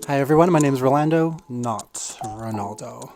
Hi everyone, my name is Rolando, not Ronaldo,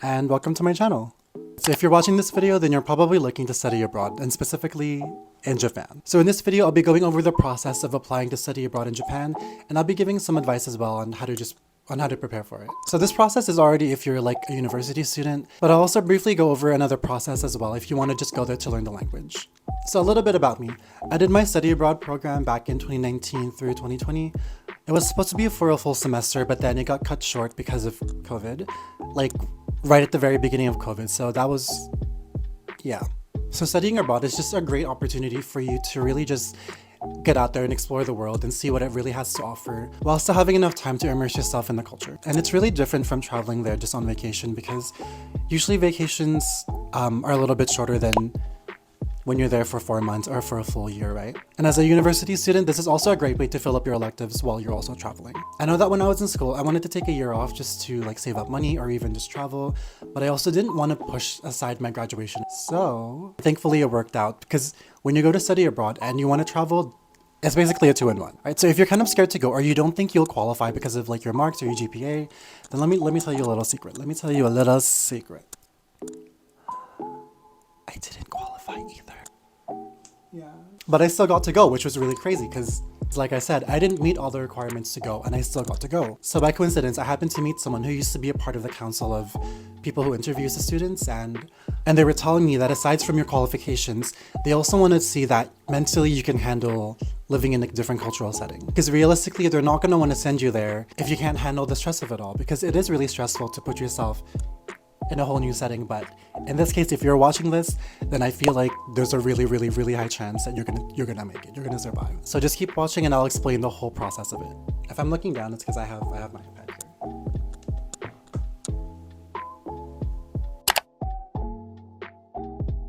and welcome to my channel. So if you're watching this video, then you're probably looking to study abroad, and specifically in Japan. So in this video, I'll be going over the process of applying to study abroad in Japan, and I'll be giving some advice as well on how to prepare for it. So this process is already if you're like a university student, but I'll also briefly go over another process as well if you want to just go there to learn the language. So a little bit about me. I did my study abroad program back in 2019 through 2020. It was supposed to be for a full semester, but then it got cut short because of COVID, like right at the very beginning of COVID. So that was, yeah. So studying abroad is just a great opportunity for you to really just get out there and explore the world and see what it really has to offer while still having enough time to immerse yourself in the culture. And it's really different from traveling there just on vacation, because usually vacations are a little bit shorter than when you're there for 4 months or for a full year, right? And as a university student, this is also a great way to fill up your electives while you're also traveling. I know that when I was in school, I wanted to take a year off just to like save up money or even just travel, but I also didn't want to push aside my graduation. So thankfully it worked out, because when you go to study abroad and you want to travel, it's basically a 2-in-1, right? So if you're kind of scared to go or you don't think you'll qualify because of like your marks or your GPA, then let me tell you a little secret. Let me tell you a little secret. I didn't qualify either. Yeah. But I still got to go, which was really crazy because, like I said, I didn't meet all the requirements to go and I still got to go. So by coincidence, I happened to meet someone who used to be a part of the council of people who interviews the students, and they were telling me that aside from your qualifications, they also want to see that mentally you can handle living in a different cultural setting. Because realistically, they're not going to want to send you there if you can't handle the stress of it all, because it is really stressful to put yourself in a whole new setting. But in this case, if you're watching this, then I feel like there's a really high chance that you're gonna make it, you're gonna survive. So just keep watching and I'll explain the whole process of it. If I'm looking down, it's because I have my iPad here.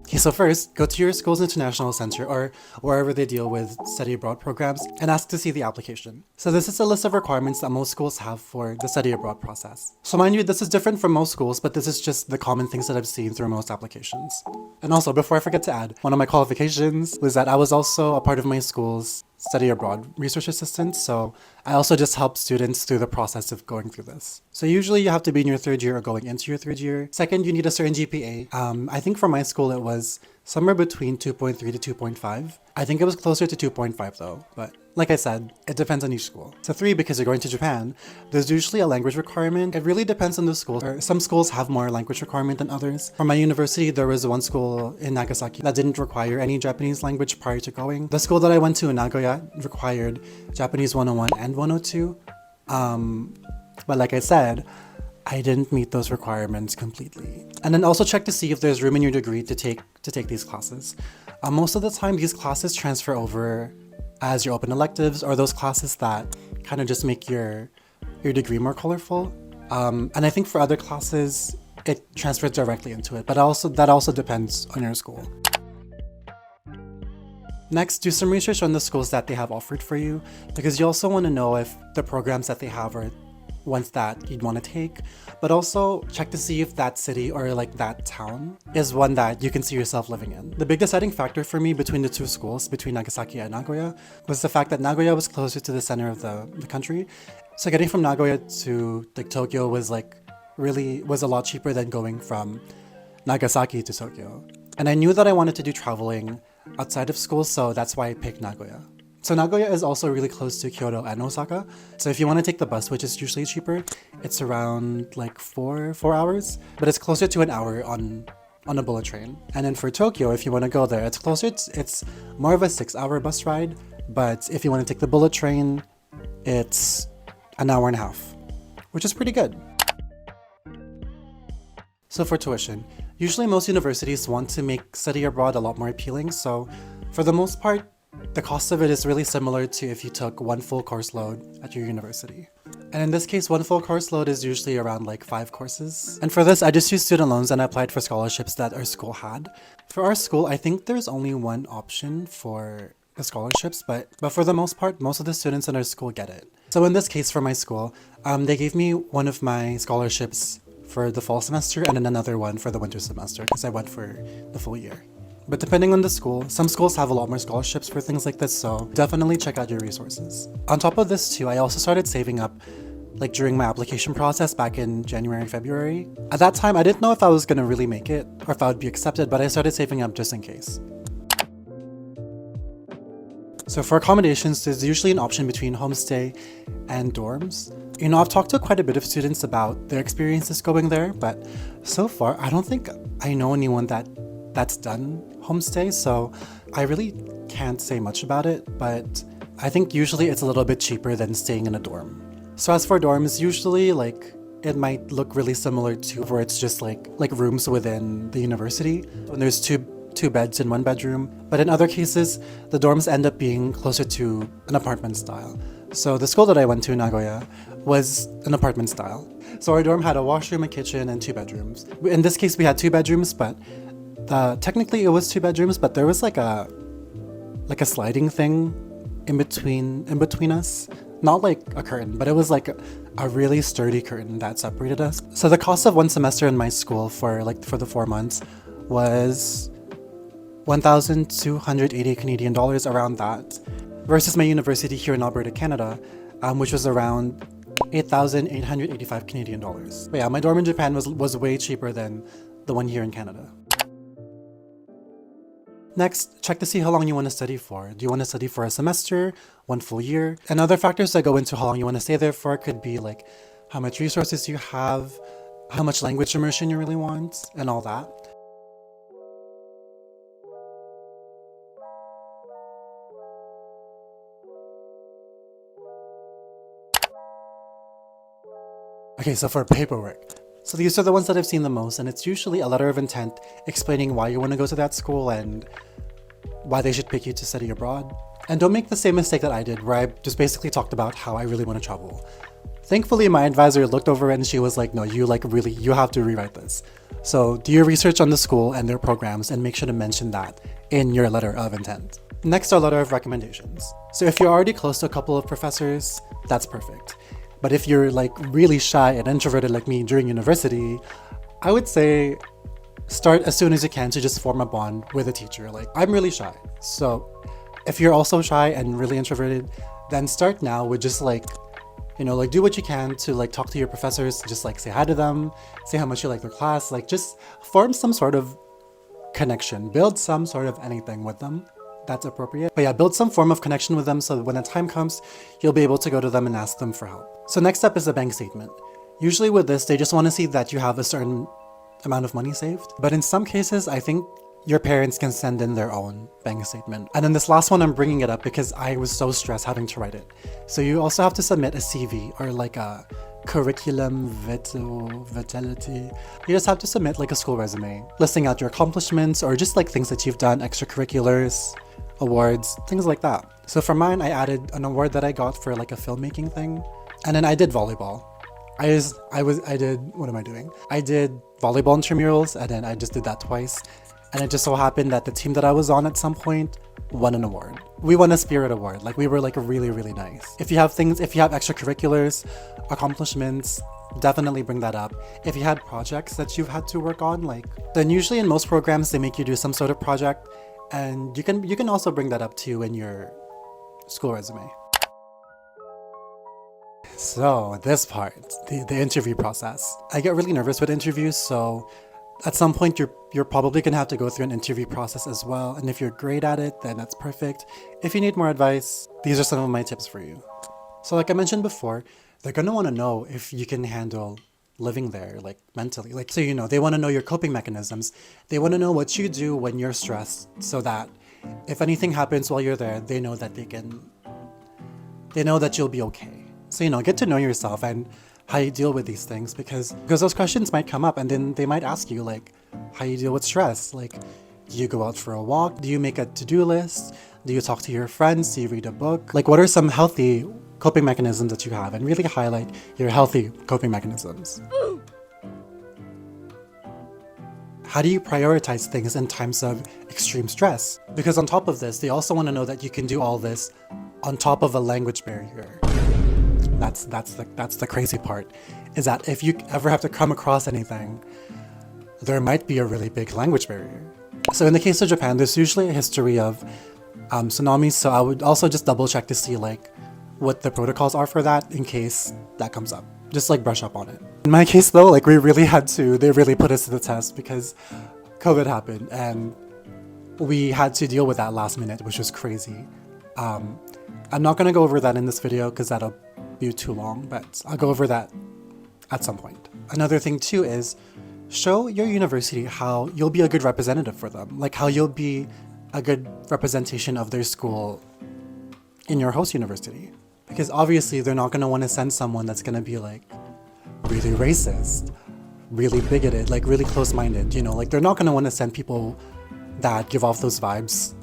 Okay, so first, go to your school's international center or wherever they deal with study abroad programs and ask to see the application. So this is a list of requirements that most schools have for the study abroad process. So mind you, this is different from most schools, but this is just the common things that I've seen through most applications. And also, before I forget to add, one of my qualifications was that I was also a part of my school's study abroad research assistant, so I also just help students through the process of going through this. So usually you have to be in your 3rd year or going into your 3rd year. Second, you need a certain GPA. I think for my school it was somewhere between 2.3 to 2.5. I think it was closer to 2.5 though, but like I said, it depends on each school. So 3, because you're going to Japan, there's usually a language requirement. It really depends on the school. Some schools have more language requirement than others. For my university, there was one school in Nagasaki that didn't require any Japanese language prior to going. The school that I went to in Nagoya required Japanese 101 and 102. But like I said, I didn't meet those requirements completely. And then also check to see if there's room in your degree to take these classes. Most of the time, these classes transfer over as your open electives or those classes that kind of just make your degree more colorful. And I think for other classes, it transfers directly into it, but that also depends on your school. Next, do some research on the schools that they have offered for you, because you also want to know if the programs that they have are ones that you'd want to take, but also check to see if that city or like that town is one that you can see yourself living in. The big deciding factor for me between the two schools, between Nagasaki and Nagoya, was the fact that Nagoya was closer to the center of the country. So getting from Nagoya to like Tokyo was a lot cheaper than going from Nagasaki to Tokyo. And I knew that I wanted to do traveling outside of school, so that's why I picked Nagoya. So Nagoya is also really close to Kyoto and Osaka. So if you want to take the bus, which is usually cheaper, it's around like 4 hours, but it's closer to an hour on a bullet train. And then for Tokyo, if you want to go there, it's more of a 6-hour bus ride. But if you want to take the bullet train, it's an hour and a half, which is pretty good. So for tuition, usually most universities want to make study abroad a lot more appealing. So for the most part, the cost of it is really similar to if you took one full course load at your university. And in this case, one full course load is usually around like 5 courses. And for this, I just used student loans and I applied for scholarships that our school had. For our school, I think there's only one option for the scholarships, but for the most part, most of the students in our school get it. So in this case, for my school, they gave me one of my scholarships for the fall semester and then another one for the winter semester because I went for the full year. But depending on the school, some schools have a lot more scholarships for things like this, so definitely check out your resources. On top of this too, I also started saving up like during my application process back in January, February. At that time, I didn't know if I was gonna really make it or if I would be accepted, but I started saving up just in case. So for accommodations, there's usually an option between homestay and dorms. You know, I've talked to quite a bit of students about their experiences going there, but so far, I don't think I know anyone that's done homestay, so I really can't say much about it, but I think usually it's a little bit cheaper than staying in a dorm. So as for dorms, usually like it might look really similar to where it's just like rooms within the university when there's two beds in one bedroom. But in other cases, the dorms end up being closer to an apartment style. So the school that I went to in Nagoya was an apartment style. So our dorm had a washroom, a kitchen, and 2 bedrooms. In this case, we had 2 bedrooms, but technically it was 2 bedrooms, but there was like a sliding thing in between us. Not like a curtain, but it was like a really sturdy curtain that separated us. So the cost of one semester in my school for the 4 months was 1,280 Canadian dollars, around that, versus my university here in Alberta, Canada, which was around 8,885 Canadian dollars. But yeah, my dorm in Japan was way cheaper than the one here in Canada. Next, check to see how long you want to study for. Do you want to study for a semester, 1 full year? And other factors that go into how long you want to stay there for could be like how much resources you have, how much language immersion you really want, and all that. Okay, so for paperwork. So these are the ones that I've seen the most, and it's usually a letter of intent explaining why you want to go to that school and why they should pick you to study abroad. And don't make the same mistake that I did, where I just basically talked about how I really want to travel. Thankfully, my advisor looked over it and she was like, no, you have to rewrite this. So do your research on the school and their programs and make sure to mention that in your letter of intent. Next, our letter of recommendations. So if you're already close to a couple of professors, that's perfect. But if you're like really shy and introverted like me during university, I would say start as soon as you can to just form a bond with a teacher. Like, I'm really shy. So if you're also shy and really introverted, then start now with just like, you know, like do what you can to like talk to your professors, just like say hi to them, say how much you like their class, like just form some sort of connection, build some sort of anything with them that's appropriate. But yeah, build some form of connection with them so that when the time comes, you'll be able to go to them and ask them for help. So next up is a bank statement. Usually with this, they just want to see that you have a certain amount of money saved. But in some cases, I think your parents can send in their own bank statement. And then this last one, I'm bringing it up because I was so stressed having to write it. So you also have to submit a CV or like a curriculum vitae. You just have to submit like a school resume, listing out your accomplishments or just like things that you've done, extracurriculars, awards, things like that. So for mine, I added an award that I got for like a filmmaking thing. And then I did volleyball. I did volleyball intramurals, and then I just did that twice. And it just so happened that the team that I was on at some point won an award. We won a Spirit Award. Like, we were like really, really nice. If you have extracurriculars, accomplishments, definitely bring that up. If you had projects that you've had to work on, then usually in most programs, they make you do some sort of project, and you can also bring that up too in your school resume. So this part, the interview process. I get really nervous with interviews, so at some point you're probably gonna have to go through an interview process as well. And if you're great at it, then that's perfect. If you need more advice, these are some of my tips for you. So like I mentioned before, they're gonna wanna know if you can handle living there, like mentally. Like, so, you know, they wanna know your coping mechanisms. They wanna know what you do when you're stressed so that if anything happens while you're there, they know that you'll be okay. So, you know, get to know yourself and how you deal with these things, because those questions might come up, and then they might ask you like how you deal with stress. Like, do you go out for a walk? Do you make a to-do list? Do you talk to your friends? Do you read a book? Like, what are some healthy coping mechanisms that you have? And really highlight your healthy coping mechanisms. How do you prioritize things in times of extreme stress? Because on top of this, they also want to know that you can do all this on top of a language barrier. That's the crazy part, is that if you ever have to come across anything, there might be a really big language barrier. So in the case of Japan, there's usually a history of tsunamis, so I would also just double check to see like what the protocols are for that in case that comes up. Just like brush up on it. In my case though, like they really put us to the test because COVID happened and we had to deal with that last minute, which was crazy. I'm not gonna go over that in this video because that'll be too long, but I'll go over that at some point. Another thing too is show your university how you'll be a good representative for them, like how you'll be a good representation of their school in your host university. Because obviously they're not gonna wanna send someone that's gonna be like really racist, really bigoted, like really close-minded, you know, like they're not gonna wanna send people that give off those vibes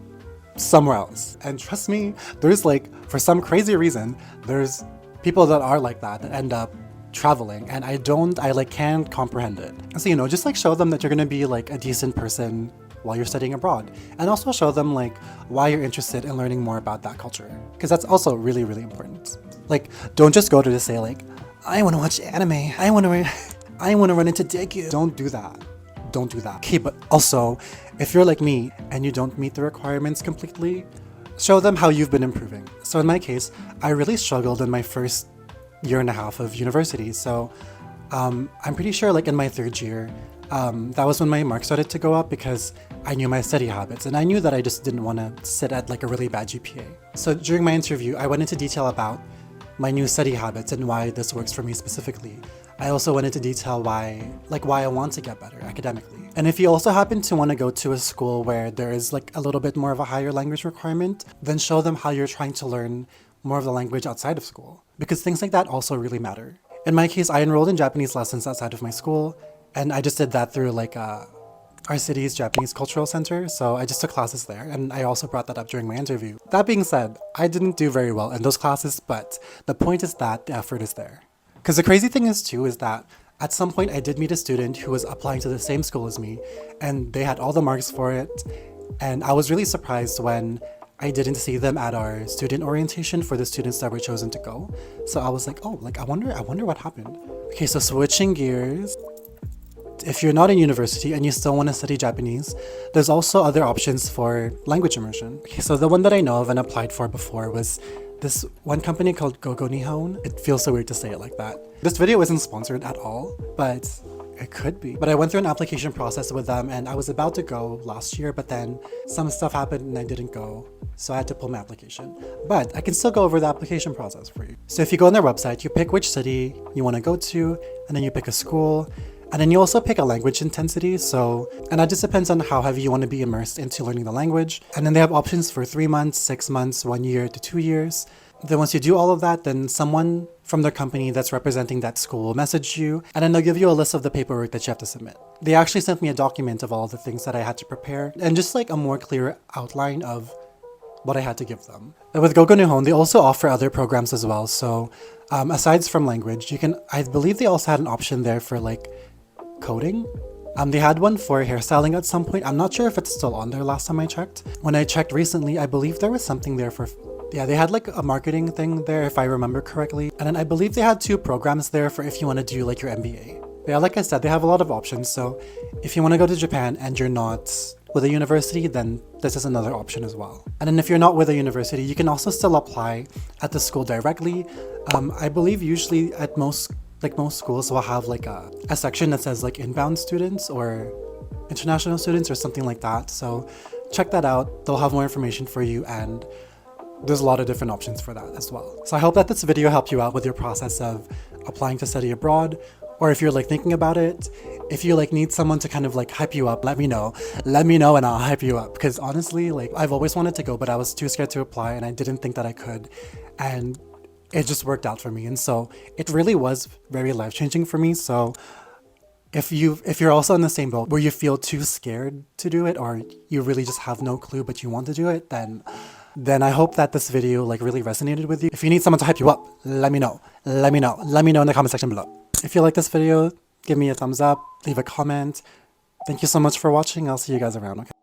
somewhere else. And trust me, there's like, for some crazy reason, there's people that are like that end up traveling, and I like can't comprehend it. So, you know, just like show them that you're gonna be like a decent person while you're studying abroad, and also show them like why you're interested in learning more about that culture, because that's also really, really important. Like, don't just go to say like, I want to watch anime, I want to run into Deku. Don't do that. Don't do that. Okay, but also, if you're like me and you don't meet the requirements completely, show them how you've been improving. So in my case, I really struggled in my first year and a half of university. So I'm pretty sure like in my third year, that was when my marks started to go up because I knew my study habits and I knew that I just didn't want to sit at like a really bad GPA. So during my interview, I went into detail about my new study habits and why this works for me specifically. I also went into detail why I want to get better academically. And if you also happen to want to go to a school where there is like a little bit more of a higher language requirement, then show them how you're trying to learn more of the language outside of school, because things like that also really matter. In my case, I enrolled in Japanese lessons outside of my school, and I just did that through like our city's Japanese Cultural Center, so I just took classes there, and I also brought that up during my interview. That being said, I didn't do very well in those classes, but the point is that the effort is there. Because the crazy thing is too is that at some point I did meet a student who was applying to the same school as me, and they had all the marks for it, and I was really surprised when I didn't see them at our student orientation for the students that were chosen to go. So I was like, oh, like I wonder what happened. Okay, so switching gears. If you're not in university and you still want to study Japanese, there's also other options for language immersion. Okay, so the one that I know of and applied for before was this one company called Gogo Nihon. It feels so weird to say it like that. This video isn't sponsored at all, but it could be. But I went through an application process with them and I was about to go last year, but then some stuff happened and I didn't go. So I had to pull my application. But I can still go over the application process for you. So if you go on their website, you pick which city you want to go to, and then you pick a school, and then you also pick a language intensity. And that just depends on how heavy you want to be immersed into learning the language. And then they have options for 3 months, 6 months, 1 year to 2 years. Then once you do all of that, then someone from their company that's representing that school will message you, and then they'll give you a list of the paperwork that you have to submit. They actually sent me a document of all the things that I had to prepare, and just like a more clear outline of what I had to give them. And with Gogo Nihon, they also offer other programs as well. So aside from language, I believe they also had an option there for like coding. They had one for hairstyling at some point. I'm not sure if it's still on there last time I checked. When I checked recently, I believe there was something there for, yeah, they had like a marketing thing there if I remember correctly. And then I believe they had 2 programs there for if you want to do like your MBA. But yeah, like I said, they have a lot of options. So if you want to go to Japan and you're not with a university, then this is another option as well. And then if you're not with a university, you can also still apply at the school directly. I believe usually at most schools will have like a section that says like inbound students or international students or something like that. So check that out. They'll have more information for you, and there's a lot of different options for that as well. So I hope that this video helped you out with your process of applying to study abroad, or if you're like thinking about it. If you like need someone to kind of like hype you up, let me know and I'll hype you up, because honestly, like I've always wanted to go, but I was too scared to apply and I didn't think that I could, and it just worked out for me. And so it really was very life-changing for me. So if you're also in the same boat where you feel too scared to do it, or you really just have no clue but you want to do it, then I hope that this video like really resonated with you. If you need someone to hype you up, let me know in the comment section below. If you like this video, give me a thumbs up, leave a comment. Thank you so much for watching. I'll see you guys around, okay?